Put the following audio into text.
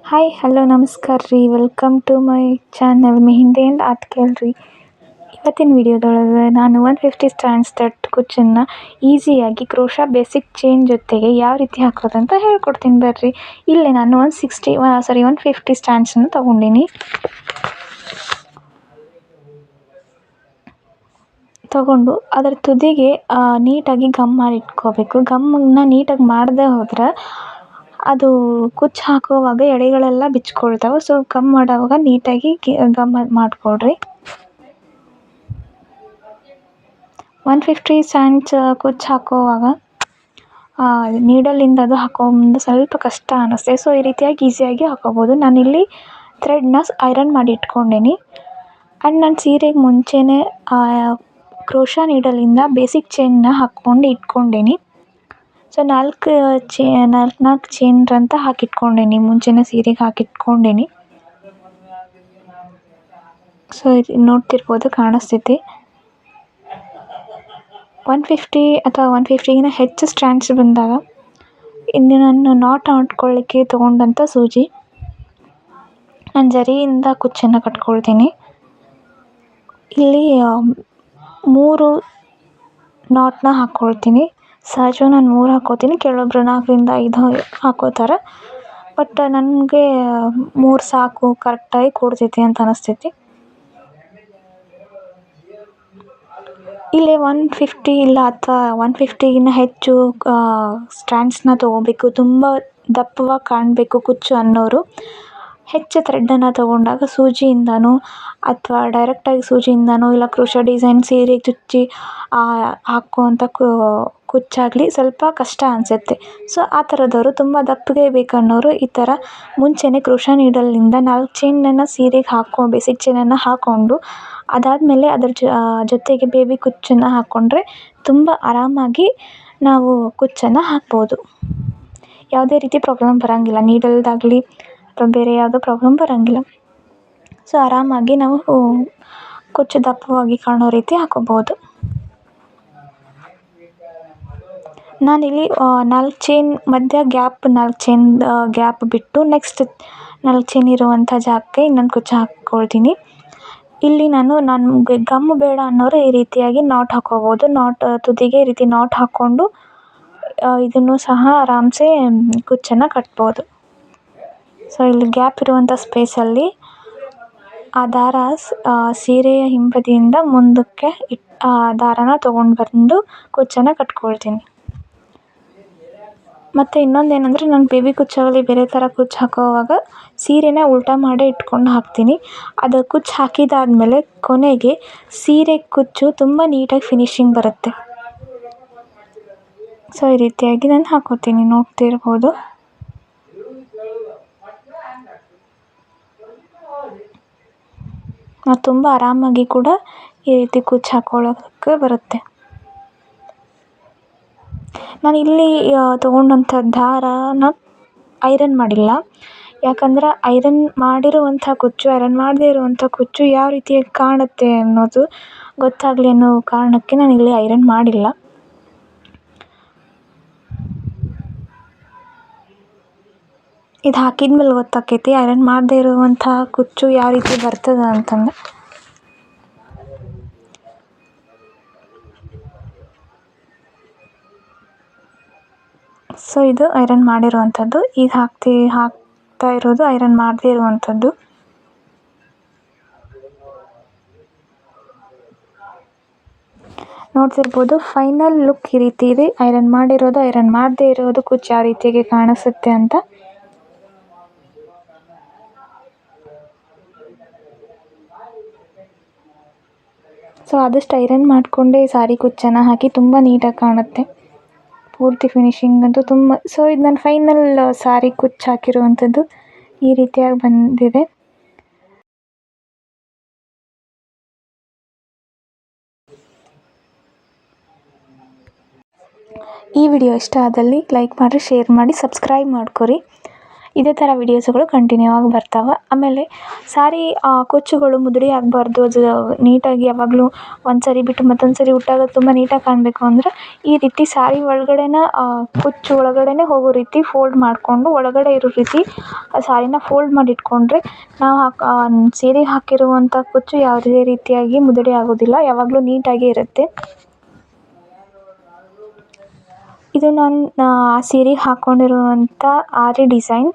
Hi hello ನಮಸ್ಕಾರ ರೀ welcome to my channel Mehndi and art gallery. ಇವತ್ತಿನ ವಿಡಿಯೋದೊಳಗೆ ನಾನು 150 ಸ್ಟ್ಯಾಂಡ್ ಸ್ಟಡ್ ಕುಚ್ಚನ್ನು ಈಸಿಯಾಗಿ ಕ್ರೋಶಾ ಬೇಸಿಕ್ ಚೈನ್ ಜೊತೆಗೆ ಯಾವ ರೀತಿ ಹಾಕೋದಂತ ಹೇಳ್ಕೊಡ್ತೀನಿ ಬರ್ರಿ. ಇಲ್ಲೇ ನಾನು 150 ಸ್ಟ್ಯಾಂಡ್ಸನ್ನು ತೊಗೊಂಡಿನಿ. ತಗೊಂಡು ಅದರ ತುದಿಗೆ ನೀಟಾಗಿ ಗಮ್ ಮಾಡಿ ಇಟ್ಕೋಬೇಕು. ಗಮ್ಮನ್ನು ನೀಟಾಗಿ ಮಾಡದೆ ಹೋದ್ರೆ ಅದು ಕುಚ್ಚು ಹಾಕುವಾಗ ಎಳೆಗಳೆಲ್ಲ ಬಿಚ್ಕೊಳ್ತಾವೆ. ಸೊ ಗಮ್ ಮಾಡೋವಾಗ ನೀಟಾಗಿ ಗಮ್ ಮಾಡಿಕೊಡ್ರಿ. 150 ಸ್ಟ್ಯಾಂಡ್ಸ್ ಕುಚ್ಚು ಹಾಕೋವಾಗ ನೀಡಲಿಂದ ಅದು ಹಾಕೋ ಮುಂದೆ ಸ್ವಲ್ಪ ಕಷ್ಟ ಅನ್ನಿಸ್ತೆ. ಸೊ ಈ ರೀತಿಯಾಗಿ ಈಸಿಯಾಗಿ ಹಾಕೋಬೋದು. ನಾನಿಲ್ಲಿ ಥ್ರೆಡ್ನ ಐರನ್ ಮಾಡಿ ಇಟ್ಕೊಂಡೀನಿ. ಆ್ಯಂಡ್ ನಾನು ಸೀರೆಗೆ ಮುಂಚೆನೇ ಕ್ರೋಶಾ ನೀಡಲಿಂದ ಬೇಸಿಕ್ ಚೈನ್ನ ಹಾಕ್ಕೊಂಡು ಇಟ್ಕೊಂಡೀನಿ. ಸೊ ನಾಲ್ಕು ಚೈನ್ರಂತ ಹಾಕಿಟ್ಕೊಂಡೀನಿ, ಮುಂಚೆನೇ ಸೀರೆಗೆ ಹಾಕಿಟ್ಕೊಂಡೀನಿ. ಸೊ ಇದು ನೋಡ್ತಿರ್ಬೋದು, ಕಾಣಿಸ್ತೈತಿ. 150 ಅಥವಾ 150ಗಿಂತ ಹೆಚ್ಚು ಸ್ಟ್ಯಾಂಡ್ಸ್ ಬಂದಾಗ ಇನ್ನು ನಾನು ನಾಟ್ ಹಾಕ್ಕೊಳ್ಳಿಕ್ಕೆ ತೊಗೊಂಡಂಥ ಸೂಜಿ, ನಾನು ಜರಿಯಿಂದ ಕುಚ್ಚನ್ನು ಕಟ್ಕೊಳ್ತೀನಿ. ಇಲ್ಲಿ 3 ನಾಟ್ನ ಹಾಕ್ಕೊಳ್ತೀನಿ. ಸಹಜವಾಗಿ ನಾನು 3 ಹಾಕ್ಕೋತೀನಿ, ಕೆಲವೊಬ್ರು 4ರಿಂದ 5 ಹಾಕ್ಕೋತಾರೆ. ಬಟ್ ನನಗೆ 3 ಸಾಕು, ಕರೆಕ್ಟಾಗಿ ಕೂಡ್ತೈತಿ ಅಂತ ಅನಿಸ್ತೈತಿ. ಇಲ್ಲಿ 150 ಇಲ್ಲ ಅಥವಾ 150ಗಿಂತ ಹೆಚ್ಚು ಸ್ಟ್ಯಾಂಡ್ಸ್ನ ತೊಗೋಬೇಕು, ತುಂಬ ದಪ್ಪವಾಗಿ ಕಾಣಬೇಕು ಕುಚ್ಚು ಅನ್ನೋರು ಹೆಚ್ಚು ಥ್ರೆಡ್ಡನ್ನು ತೊಗೊಂಡಾಗ ಸೂಜಿಯಿಂದನೋ ಅಥವಾ ಡೈರೆಕ್ಟಾಗಿ ಸೂಜಿಯಿಂದನೋ ಇಲ್ಲ ಕ್ರೋಶಾ ಡಿಸೈನ್ ಸೀರೆಗೆ ಚುಚ್ಚಿ ಹಾಕುವಂಥ ಕುಚ್ಚಾಗಲಿ ಸ್ವಲ್ಪ ಕಷ್ಟ ಅನಿಸುತ್ತೆ. ಸೊ ಆ ಥರದವರು ತುಂಬ ದಪ್ಪಗೆ ಬೇಕನ್ನೋರು ಈ ಥರ ಮುಂಚೆನೇ ಕ್ರೋಶಾ ನೀಡಲ್ನಿಂದ 4 ಚೈನನ್ನು ಸೀರೆಗೆ ಬೇಸಿಕ್ ಚೈನನ್ನು ಹಾಕ್ಕೊಂಡು ಅದಾದಮೇಲೆ ಅದರ ಜೊತೆಗೆ ಬೇಬಿ ಕುಚ್ಚನ್ನು ಹಾಕ್ಕೊಂಡ್ರೆ ತುಂಬ ಆರಾಮಾಗಿ ನಾವು ಕುಚ್ಚನ್ನು ಹಾಕ್ಬೋದು. ಯಾವುದೇ ರೀತಿ ಪ್ರಾಬ್ಲಮ್ ಬರೋಂಗಿಲ್ಲ, ನೀಡಲ್ದಾಗಲಿ ಅಥವಾ ಬೇರೆ ಯಾವುದೋ ಪ್ರಾಬ್ಲಮ್ ಬರೋಂಗಿಲ್ಲ. ಸೊ ಆರಾಮಾಗಿ ನಾವು ಕುಚ್ಚು ದಪ್ಪವಾಗಿ ಕಾಣೋ ರೀತಿ ಹಾಕೋಬೋದು. ನಾನಿಲ್ಲಿ 4 ಚೈನ್ ಮಧ್ಯ ಗ್ಯಾಪ್ 4 ಚೈನ್ ಗ್ಯಾಪ್ ಬಿಟ್ಟು ನೆಕ್ಸ್ಟ್ 4 ಚೈನ್ ಇರುವಂಥ ಜಾಗಕ್ಕೆ ಇನ್ನೊಂದು ಕುಚ್ಚು ಹಾಕ್ಕೊಳ್ತೀನಿ. ಇಲ್ಲಿ ನನಗೆ ಗಮ್ ಬೇಡ ಅನ್ನೋರು ಈ ರೀತಿಯಾಗಿ ನಾಟ್ ಹಾಕೋಬೋದು. ನಾಟ್ ತುದಿಗೆ ಈ ರೀತಿ ನಾಟ್ ಹಾಕ್ಕೊಂಡು ಇದನ್ನು ಸಹ ಆರಾಮ್ಸೆ ಕುಚ್ಚನ್ನು ಕಟ್ಬೋದು. ಸೊ ಇಲ್ಲಿ ಗ್ಯಾಪ್ ಇರುವಂಥ ಸ್ಪೇಸಲ್ಲಿ ಆ ದಾರ ಸೀರೆಯ ಹಿಂಬದಿಯಿಂದ ಮುಂದಕ್ಕೆ ದಾರನ ತೊಗೊಂಡು ಬಂದು ಕುಚ್ಚನ್ನು ಕಟ್ಕೊಳ್ತೀನಿ. ಮತ್ತು ಇನ್ನೊಂದೇನೆಂದರೆ, ನಾನು ಬೇಬಿ ಕುಚ್ಚಾಗಲಿ ಬೇರೆ ಥರ ಕುಚ್ಚು ಹಾಕೋವಾಗ ಸೀರೆನ ಉಲ್ಟಾ ಮಾಡೇ ಇಟ್ಕೊಂಡು ಹಾಕ್ತೀನಿ. ಅದು ಕುಚ್ಚು ಹಾಕಿದಾದಮೇಲೆ ಕೊನೆಗೆ ಸೀರೆ ಕುಚ್ಚು ತುಂಬ ನೀಟಾಗಿ ಫಿನಿಶಿಂಗ್ ಬರುತ್ತೆ. ಸೊ ಈ ರೀತಿಯಾಗಿ ನಾನು ಹಾಕೋತೀನಿ, ನೋಡ್ತಿರ್ಬೋದು. ತುಂಬ ಆರಾಮಾಗಿ ಕೂಡ ಈ ರೀತಿ ಕುಚ್ಚು ಹಾಕ್ಕೊಳ್ಳೋಕ್ಕೆ ಬರುತ್ತೆ. ನಾನು ಇಲ್ಲಿ ತೊಗೊಂಡಂಥ ದಾರನ ಐರನ್ ಮಾಡಿಲ್ಲ, ಯಾಕಂದ್ರೆ ಐರನ್ ಮಾಡಿರುವಂಥ ಕುಚ್ಚು ಐರನ್ ಮಾಡದೇ ಇರುವಂಥ ಕುಚ್ಚು ಯಾವ ರೀತಿಯಾಗಿ ಕಾಣುತ್ತೆ ಅನ್ನೋದು ಗೊತ್ತಾಗಲಿ ಅನ್ನೋ ಕಾರಣಕ್ಕೆ ನಾನು ಇಲ್ಲಿ ಐರನ್ ಮಾಡಿಲ್ಲ. ಇದು ಹಾಕಿದ್ಮೇಲೆ ಗೊತ್ತಾಕೈತಿ ಐರನ್ ಮಾಡದೇ ಇರುವಂಥ ಕುಚ್ಚು ಯಾವ ರೀತಿ ಬರ್ತದೆ ಅಂತಂದು. ಸೊ ಇದು ಐರನ್ ಮಾಡಿರುವಂಥದ್ದು. ಈಗ ಹಾಕ್ತಾ ಇರೋದು ಐರನ್ ಮಾಡದೇ ಇರುವಂಥದ್ದು. ನೋಡ್ತಿರ್ಬೋದು, ಫೈನಲ್ ಲುಕ್ ಈ ರೀತಿ ಇದೆ. ಐರನ್ ಮಾಡಿರೋದು, ಐರನ್ ಮಾಡದೇ ಇರೋದು ಕುಚ್ಚು ಯಾವ ರೀತಿಯಾಗಿ ಕಾಣಿಸುತ್ತೆ ಅಂತ. ಸೊ ಆದಷ್ಟು ಐರನ್ ಮಾಡಿಕೊಂಡೇ ಸಾರಿ ಕುಚ್ಚನ್ನು ಹಾಕಿ, ತುಂಬ ನೀಟಾಗಿ ಕಾಣುತ್ತೆ. ಪೂರ್ತಿ ಫಿನಿಶಿಂಗ್ ಅಂತೂ ತುಂಬ. ಸೊ ಇದು ನನ್ನ ಫೈನಲ್ ಸಾರಿ ಕುಚ್ಚು ಹಾಕಿರುವಂಥದ್ದು ಈ ರೀತಿಯಾಗಿ ಬಂದಿದೆ. ಈ ವಿಡಿಯೋ ಇಷ್ಟ ಆದಲ್ಲಿ ಲೈಕ್ ಮಾಡಿ, ಶೇರ್ ಮಾಡಿ, ಸಬ್ಸ್ಕ್ರೈಬ್ ಮಾಡ್ಕೊರಿ. ಇದೇ ಥರ ವಿಡಿಯೋಸ್ಗಳು ಕಂಟಿನ್ಯೂ ಆಗಿ ಬರ್ತಾವೆ. ಆಮೇಲೆ ಸಾರಿ ಕುಚ್ಚುಗಳು ಮುದುಡಿ ಆಗಬಾರ್ದು, ಅದು ನೀಟಾಗಿ ಯಾವಾಗಲೂ ಒಂದು ಸರಿ ಬಿಟ್ಟು ಮತ್ತೊಂದು ಸರಿ ಉಟ್ಟಾಗ ತುಂಬ ನೀಟಾಗಿ ಕಾಣಬೇಕು ಅಂದ್ರೆ ಈ ರೀತಿ ಸಾರಿ ಒಳಗಡೆನ ಕುಚ್ಚು ಒಳಗಡೆನೇ ಹೋಗೋ ರೀತಿ ಫೋಲ್ಡ್ ಮಾಡಿಕೊಂಡು ಒಳಗಡೆ ಇರೋ ರೀತಿ ಸಾರಿನ ಫೋಲ್ಡ್ ಮಾಡಿ ಇಟ್ಕೊಂಡ್ರೆ ನಾವು ಸೀರೆಗೆ ಹಾಕಿರುವಂಥ ಕುಚ್ಚು ಯಾವುದೇ ರೀತಿಯಾಗಿ ಮುದುಡಿ ಆಗೋದಿಲ್ಲ, ಯಾವಾಗಲೂ ನೀಟಾಗೇ ಇರುತ್ತೆ. ಇದು ನಾನು ಆ ಸೀರೆಗೆ ಹಾಕ್ಕೊಂಡಿರುವಂಥ ಆರಿ ಡಿಸೈನ್.